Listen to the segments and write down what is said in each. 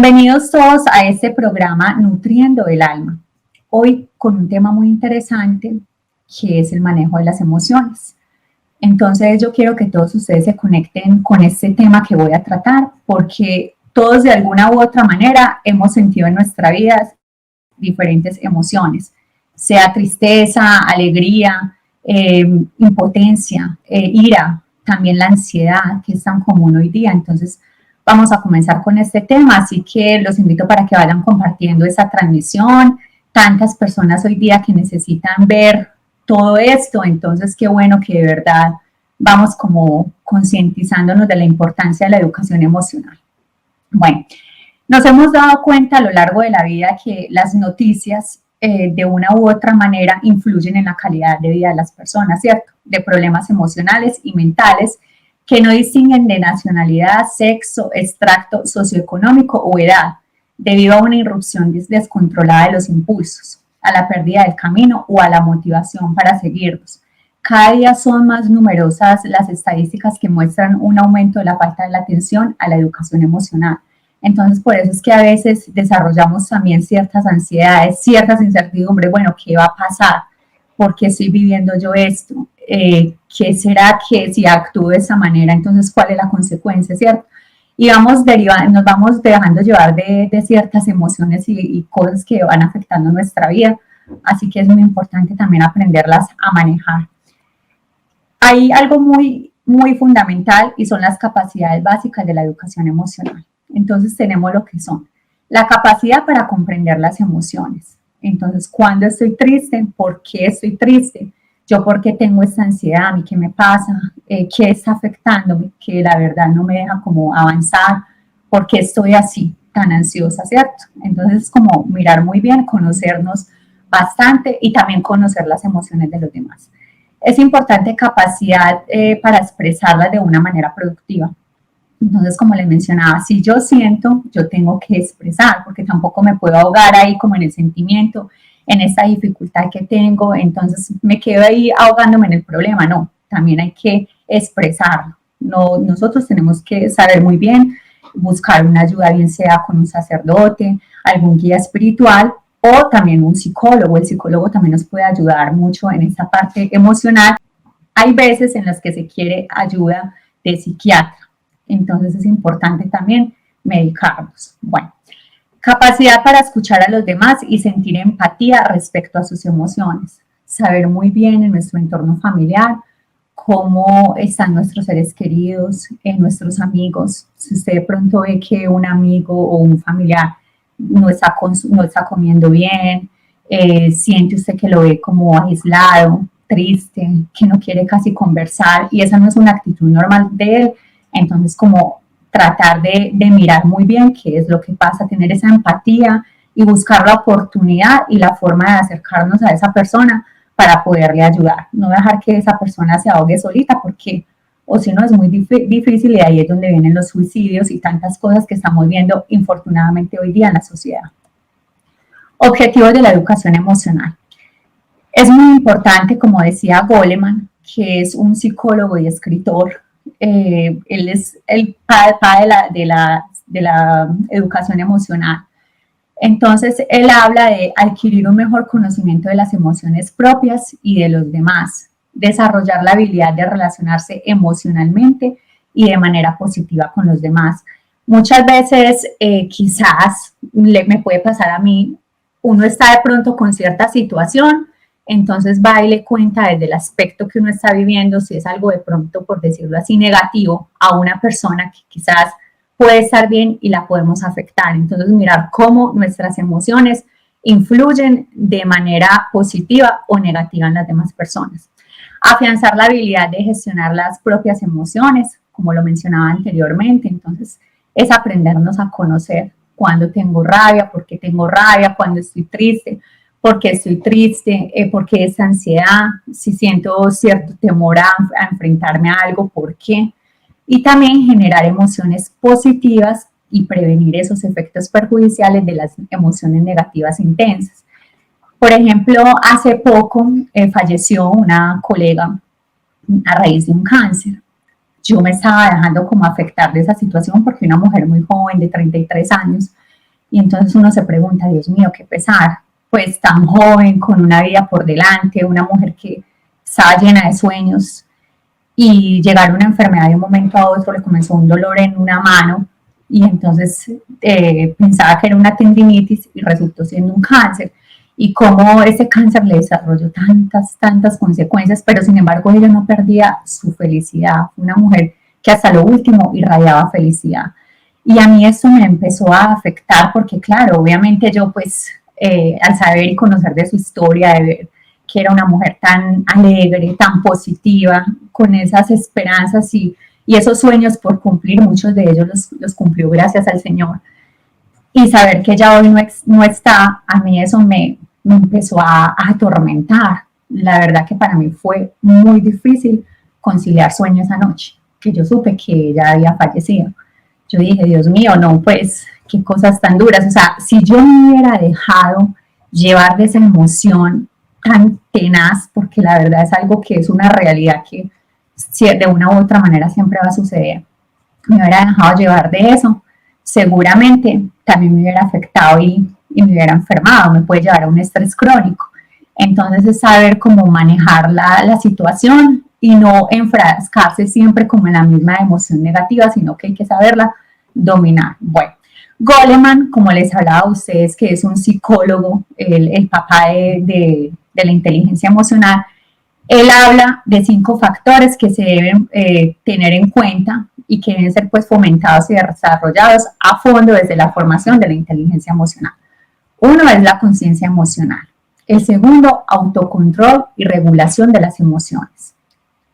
Bienvenidos todos a este programa Nutriendo el Alma. Hoy con un tema muy interesante que es el manejo de las emociones. Entonces yo quiero que todos ustedes se conecten con este tema que voy a tratar porque todos de alguna u otra manera hemos sentido en nuestra vida diferentes emociones, sea tristeza, alegría, impotencia, ira, también la ansiedad que es tan común hoy día. Entonces vamos a comenzar con este tema, así que los invito para que vayan compartiendo esa transmisión. Tantas personas hoy día que necesitan ver todo esto, entonces qué bueno que de verdad vamos como concientizándonos de la importancia de la educación emocional. Bueno, nos hemos dado cuenta a lo largo de la vida que las noticias de una u otra manera influyen en la calidad de vida de las personas, ¿cierto? De problemas emocionales y mentales que no distinguen de nacionalidad, sexo, extracto socioeconómico o edad, debido a una irrupción descontrolada de los impulsos, a la pérdida del camino o a la motivación para seguirlos. Cada día son más numerosas las estadísticas que muestran un aumento de la falta de la atención a la educación emocional. Entonces, por eso es que a veces desarrollamos también ciertas ansiedades, ciertas incertidumbres. Bueno, ¿qué va a pasar? ¿Por qué estoy viviendo yo esto? ¿Qué será que si actúo de esa manera? Entonces, ¿cuál es la consecuencia, cierto? Y nos vamos dejando llevar de ciertas emociones y cosas que van afectando nuestra vida. Así que es muy importante también aprenderlas a manejar. Hay algo muy fundamental y son las capacidades básicas de la educación emocional. Entonces tenemos lo que son la capacidad para comprender las emociones. Entonces, ¿cuándo estoy triste? ¿Por qué estoy triste? ¿Yo por qué tengo esta ansiedad? ¿A mí qué me pasa? ¿Qué está afectándome? Que la verdad no me deja como avanzar. ¿Por qué estoy así, tan ansiosa, cierto? Entonces, es como mirar muy bien, conocernos bastante y también conocer las emociones de los demás. Es importante capacidad para expresarlas de una manera productiva. Entonces, como les mencionaba, si yo siento, yo tengo que expresar, porque tampoco me puedo ahogar ahí como en el sentimiento, en esta dificultad que tengo, entonces me quedo ahí ahogándome en el problema. No, también hay que expresarlo. No, nosotros tenemos que saber muy bien, buscar una ayuda, bien sea con un sacerdote, algún guía espiritual o también un psicólogo. El psicólogo también nos puede ayudar mucho en esta parte emocional. Hay veces en las que se quiere ayuda de psiquiatra. Entonces es importante también medicarlos. Bueno, capacidad para escuchar a los demás y sentir empatía respecto a sus emociones. Saber muy bien en nuestro entorno familiar cómo están nuestros seres queridos, nuestros amigos. Si usted de pronto ve que un amigo o un familiar no está comiendo bien, siente usted que lo ve como aislado, triste, que no quiere casi conversar y esa no es una actitud normal de él. Entonces, como tratar de mirar muy bien qué es lo que pasa, tener esa empatía y buscar la oportunidad y la forma de acercarnos a esa persona para poderle ayudar. No dejar que esa persona se ahogue solita porque, o si no, es muy difícil y ahí es donde vienen los suicidios y tantas cosas que estamos viendo infortunadamente hoy día en la sociedad. Objetivos de la educación emocional. Es muy importante, como decía Goleman, que es un psicólogo y escritor. Él es el padre de la educación emocional. Entonces, él habla de adquirir un mejor conocimiento de las emociones propias y de los demás, desarrollar la habilidad de relacionarse emocionalmente y de manera positiva con los demás. Muchas veces, quizás me puede pasar a mí, uno está de pronto con cierta situación, entonces va y le cuenta desde el aspecto que uno está viviendo, si es algo de pronto, por decirlo así, negativo, a una persona que quizás puede estar bien y la podemos afectar. Entonces, mirar cómo nuestras emociones influyen de manera positiva o negativa en las demás personas. Afianzar la habilidad de gestionar las propias emociones, como lo mencionaba anteriormente. Entonces, es aprendernos a conocer cuando tengo rabia, por qué tengo rabia, cuando estoy triste, por qué estoy triste, por qué esa ansiedad, si siento cierto temor a enfrentarme a algo, por qué. Y también generar emociones positivas y prevenir esos efectos perjudiciales de las emociones negativas intensas. Por ejemplo, hace poco falleció una colega a raíz de un cáncer. Yo me estaba dejando como afectar de esa situación porque una mujer muy joven de 33 años Y entonces uno se pregunta, Dios mío, qué pesar, pues tan joven, con una vida por delante, una mujer que estaba llena de sueños, y llegar a una enfermedad de un momento a otro, le comenzó un dolor en una mano y entonces pensaba que era una tendinitis y resultó siendo un cáncer. Y cómo ese cáncer le desarrolló tantas consecuencias, pero sin embargo ella no perdía su felicidad. Fue una mujer que hasta lo último irradiaba felicidad. Y a mí eso me empezó a afectar porque, claro, obviamente yo pues al saber y conocer de su historia, de ver que era una mujer tan alegre, tan positiva, con esas esperanzas y esos sueños por cumplir, muchos de ellos los cumplió gracias al Señor. Y saber que ella hoy no está, a mí eso me empezó a atormentar. La verdad que para mí fue muy difícil conciliar sueño esa noche, que yo supe que ella había fallecido. Yo dije, Dios mío, no, pues, qué cosas tan duras. O sea, si yo me hubiera dejado llevar de esa emoción tan tenaz, porque la verdad es algo que es una realidad que de una u otra manera siempre va a suceder, me hubiera dejado llevar de eso, seguramente también me hubiera afectado y me hubiera enfermado, me puede llevar a un estrés crónico. Entonces es saber cómo manejar la situación y no enfrascarse siempre como en la misma emoción negativa, sino que hay que saberla dominar. Bueno, Goleman, como les hablaba a ustedes, que es un psicólogo, el papá de la inteligencia emocional, él habla de 5 factores que se deben tener en cuenta y que deben ser pues fomentados y desarrollados a fondo desde la formación de la inteligencia emocional. Uno es la conciencia emocional. El segundo, autocontrol y regulación de las emociones.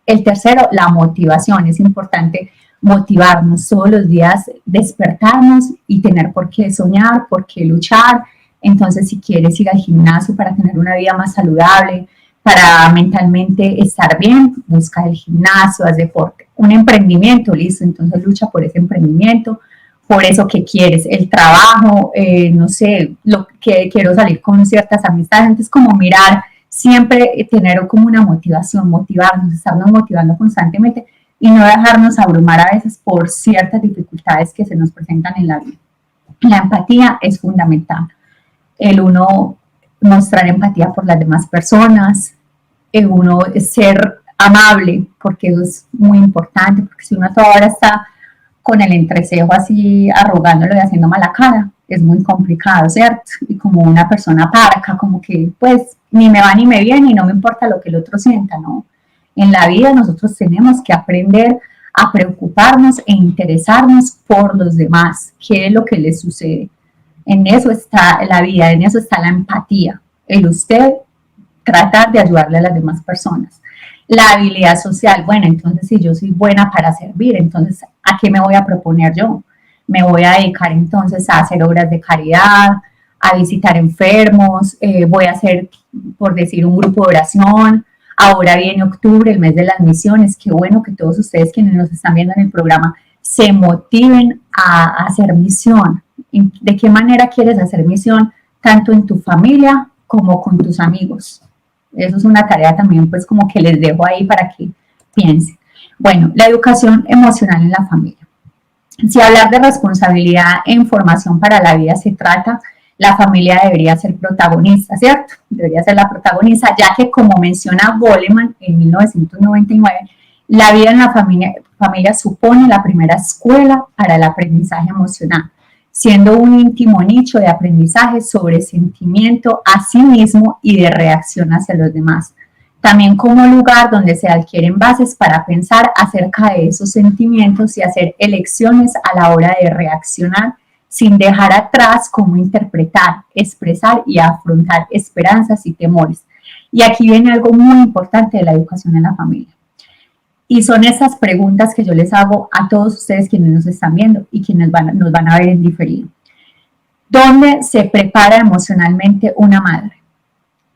El tercero, la motivación. Es importante motivarnos todos los días, despertarnos y tener por qué soñar, por qué luchar. Entonces, si quieres ir al gimnasio para tener una vida más saludable, para mentalmente estar bien, busca el gimnasio, haz deporte. Un emprendimiento, listo, entonces lucha por ese emprendimiento, por eso que quieres, el trabajo, no sé, lo que quiero salir con ciertas amistades, entonces como mirar, siempre tener como una motivación, motivarnos, estarnos motivando constantemente y no dejarnos abrumar a veces por ciertas dificultades que se nos presentan en la vida. La empatía es fundamental, el uno mostrar empatía por las demás personas, uno ser amable, porque eso es muy importante, porque si uno toda hora está con el entrecejo así arrugándolo y haciendo mala cara, es muy complicado, ¿cierto? Y como una persona parca, como que pues ni me va ni me viene y no me importa lo que el otro sienta, ¿no? En la vida nosotros tenemos que aprender a preocuparnos e interesarnos por los demás, qué es lo que les sucede. En eso está la vida, en eso está la empatía, el usted tratar de ayudarle a las demás personas. La habilidad social, bueno, entonces si yo soy buena para servir, entonces ¿a qué me voy a proponer yo? Me voy a dedicar entonces a hacer obras de caridad, a visitar enfermos, voy a hacer, por decir, un grupo de oración. Ahora viene octubre, el mes de las misiones, qué bueno que todos ustedes quienes nos están viendo en el programa se motiven a hacer misión. ¿De qué manera quieres hacer misión? Tanto en tu familia como con tus amigos. Eso es una tarea también, pues, como que les dejo ahí para que piensen. Bueno, la educación emocional en la familia. Si hablar de responsabilidad en formación para la vida se trata, la familia debería ser protagonista, ¿cierto? Debería ser la protagonista, ya que como menciona Goleman en 1999, la vida en la familia supone la primera escuela para el aprendizaje emocional, siendo un íntimo nicho de aprendizaje sobre sentimiento a sí mismo y de reacción hacia los demás. También como lugar donde se adquieren bases para pensar acerca de esos sentimientos y hacer elecciones a la hora de reaccionar sin dejar atrás cómo interpretar, expresar y afrontar esperanzas y temores. Y aquí viene algo muy importante de la educación en la familia. Y son esas preguntas que yo les hago a todos ustedes quienes nos están viendo y quienes nos van a ver en diferido. ¿Dónde se prepara emocionalmente una madre?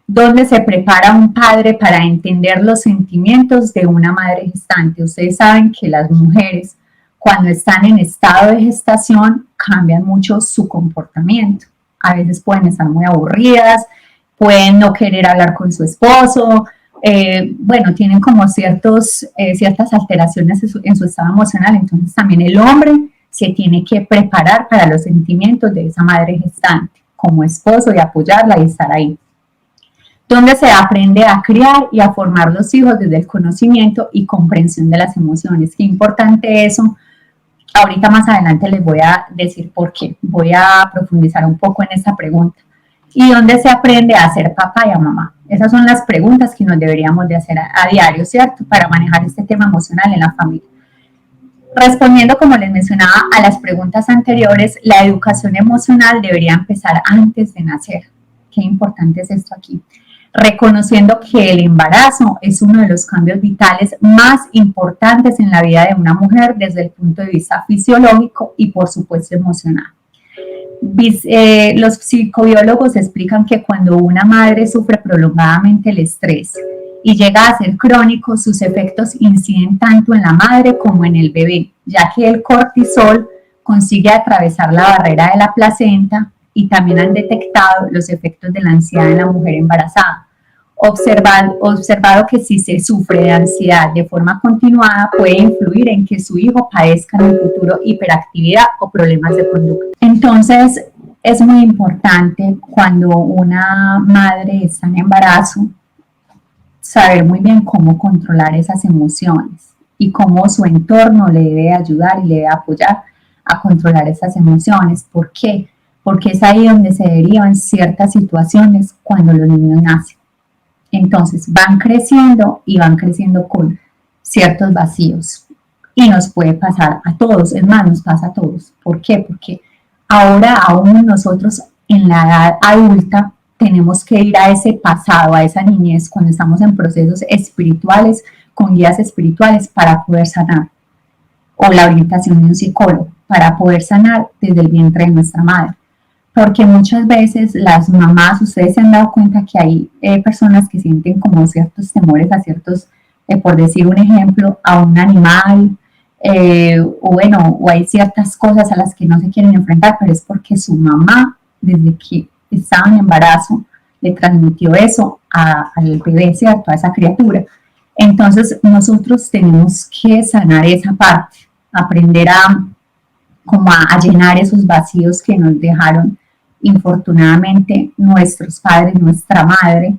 ¿Dónde se prepara un padre para entender los sentimientos de una madre gestante? Ustedes saben que las mujeres, cuando están en estado de gestación, cambian mucho su comportamiento. A veces pueden estar muy aburridas, pueden no querer hablar con su esposo, bueno, tienen como ciertas alteraciones en su estado emocional. Entonces también el hombre se tiene que preparar para los sentimientos de esa madre gestante como esposo y apoyarla y estar ahí. Donde se aprende a criar y a formar los hijos desde el conocimiento y comprensión de las emociones. Qué importante eso. Ahorita más adelante les voy a decir por qué. Voy a profundizar un poco en esta pregunta. ¿Y dónde se aprende a ser papá y a mamá? Esas son las preguntas que nos deberíamos de hacer a diario, ¿cierto? Para manejar este tema emocional en la familia. Respondiendo, como les mencionaba, a las preguntas anteriores, la educación emocional debería empezar antes de nacer. Qué importante es esto aquí. Reconociendo que el embarazo es uno de los cambios vitales más importantes en la vida de una mujer desde el punto de vista fisiológico y, por supuesto, emocional. Los psicobiólogos explican que cuando una madre sufre prolongadamente el estrés y llega a ser crónico, sus efectos inciden tanto en la madre como en el bebé, ya que el cortisol consigue atravesar la barrera de la placenta y también han detectado los efectos de la ansiedad en la mujer embarazada. Observado que si se sufre de ansiedad de forma continuada puede influir en que su hijo padezca en el futuro hiperactividad o problemas de conducta. Entonces, es muy importante cuando una madre está en embarazo saber muy bien cómo controlar esas emociones y cómo su entorno le debe ayudar y le debe apoyar a controlar esas emociones. ¿Por qué? Porque es ahí donde se derivan ciertas situaciones cuando los niños nacen. Entonces van creciendo y van creciendo con ciertos vacíos y nos puede pasar a todos, es más, nos pasa a todos. ¿Por qué? Porque ahora aún nosotros en la edad adulta tenemos que ir a ese pasado, a esa niñez, cuando estamos en procesos espirituales, con guías espirituales para poder sanar, o la orientación de un psicólogo para poder sanar desde el vientre de nuestra madre. Porque muchas veces las mamás, ustedes se han dado cuenta que hay personas que sienten como ciertos temores a ciertos, por decir un ejemplo, a un animal, o hay ciertas cosas a las que no se quieren enfrentar, pero es porque su mamá, desde que estaba en embarazo, le transmitió eso al bebé, ¿cierto? A esa criatura. Entonces nosotros tenemos que sanar esa parte, aprender a llenar esos vacíos que nos dejaron infortunadamente nuestros padres, nuestra madre,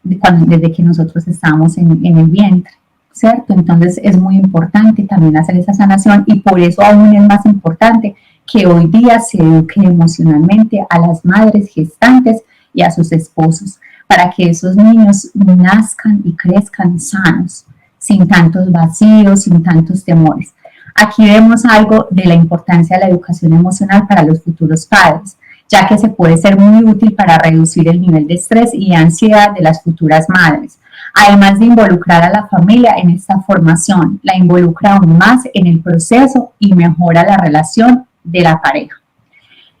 desde que nosotros estábamos en el vientre, ¿cierto? Entonces es muy importante también hacer esa sanación y por eso aún es más importante que hoy día se eduque emocionalmente a las madres gestantes y a sus esposos, para que esos niños nazcan y crezcan sanos, sin tantos vacíos, sin tantos temores. Aquí vemos algo de la importancia de la educación emocional para los futuros padres, ya que se puede ser muy útil para reducir el nivel de estrés y ansiedad de las futuras madres. Además de involucrar a la familia en esta formación, la involucra aún más en el proceso y mejora la relación de la pareja.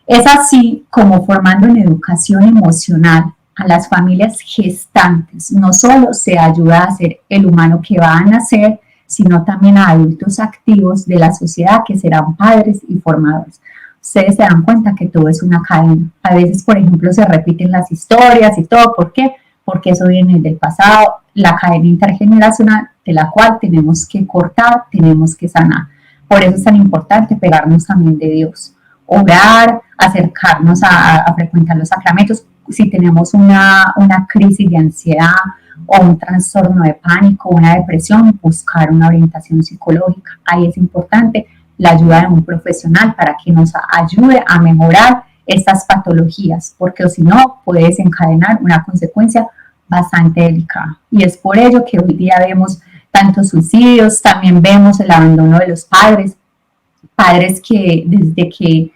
Es así como formando en educación emocional a las familias gestantes, no solo se ayuda a ser el humano que va a nacer, sino también a adultos activos de la sociedad que serán padres y formadores. Ustedes se dan cuenta que todo es una cadena. A veces, por ejemplo, se repiten las historias y todo. ¿Por qué? Porque eso viene del pasado, la cadena intergeneracional de la cual tenemos que cortar, tenemos que sanar. Por eso es tan importante pegarnos también de Dios. Orar, acercarnos a frecuentar los sacramentos. Si tenemos una crisis de ansiedad o un trastorno de pánico, una depresión, buscar una orientación psicológica. Ahí es importante la ayuda de un profesional para que nos ayude a mejorar estas patologías, porque si no puede desencadenar una consecuencia bastante delicada. Y es por ello que hoy día vemos tantos suicidios, también vemos el abandono de los padres que desde que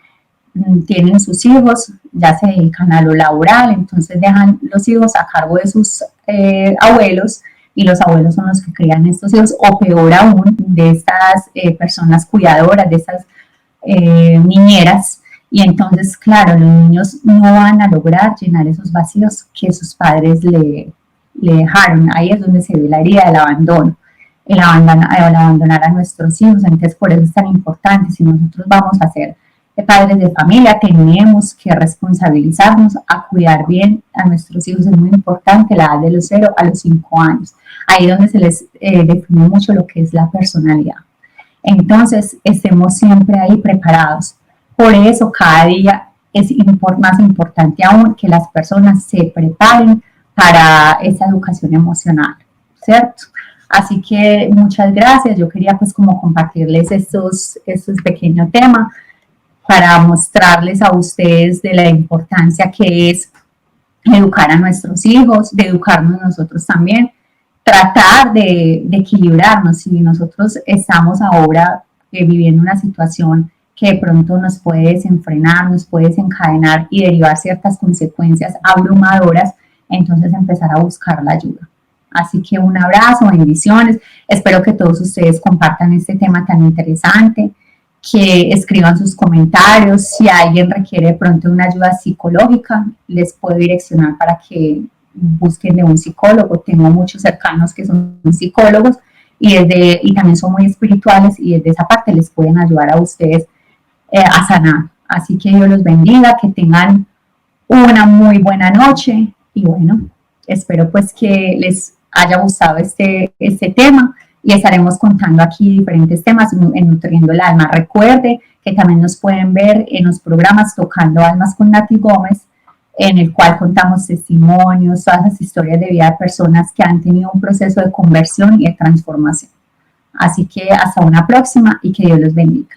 tienen sus hijos ya se dedican a lo laboral, entonces dejan los hijos a cargo de sus abuelos, y los abuelos son los que crían estos hijos, o peor aún, de estas personas cuidadoras, de estas niñeras, y entonces, claro, los niños no van a lograr llenar esos vacíos que sus padres le dejaron. Ahí es donde se ve la herida del abandono, el abandonar a nuestros hijos. Entonces, por eso es tan importante, si nosotros vamos a ser padres de familia, tenemos que responsabilizarnos a cuidar bien a nuestros hijos. Es muy importante la edad de los 0 a los 5 años. Ahí es donde se les define mucho lo que es la personalidad. Entonces, estemos siempre ahí preparados. Por eso, cada día es más importante aún que las personas se preparen para esa educación emocional, ¿cierto? Así que muchas gracias. Yo quería pues como compartirles estos pequeños temas para mostrarles a ustedes de la importancia que es educar a nuestros hijos, de educarnos nosotros también, tratar de equilibrarnos. Si nosotros estamos ahora viviendo una situación que de pronto nos puede desenfrenar, nos puede desencadenar y derivar ciertas consecuencias abrumadoras, entonces empezar a buscar la ayuda. Así que un abrazo, bendiciones. Espero que todos ustedes compartan este tema tan interesante, que escriban sus comentarios. Si alguien requiere de pronto una ayuda psicológica, les puedo direccionar para que busquen de un psicólogo. Tengo muchos cercanos que son psicólogos y también son muy espirituales y desde esa parte les pueden ayudar a ustedes a sanar. Así que Dios los bendiga, que tengan una muy buena noche y bueno, espero pues que les haya gustado este tema y estaremos contando aquí diferentes temas en Nutriendo el Alma. Recuerde que también nos pueden ver en los programas Tocando Almas con Nati Gómez, en el cual contamos testimonios, todas las historias de vida de personas que han tenido un proceso de conversión y de transformación. Así que hasta una próxima y que Dios los bendiga.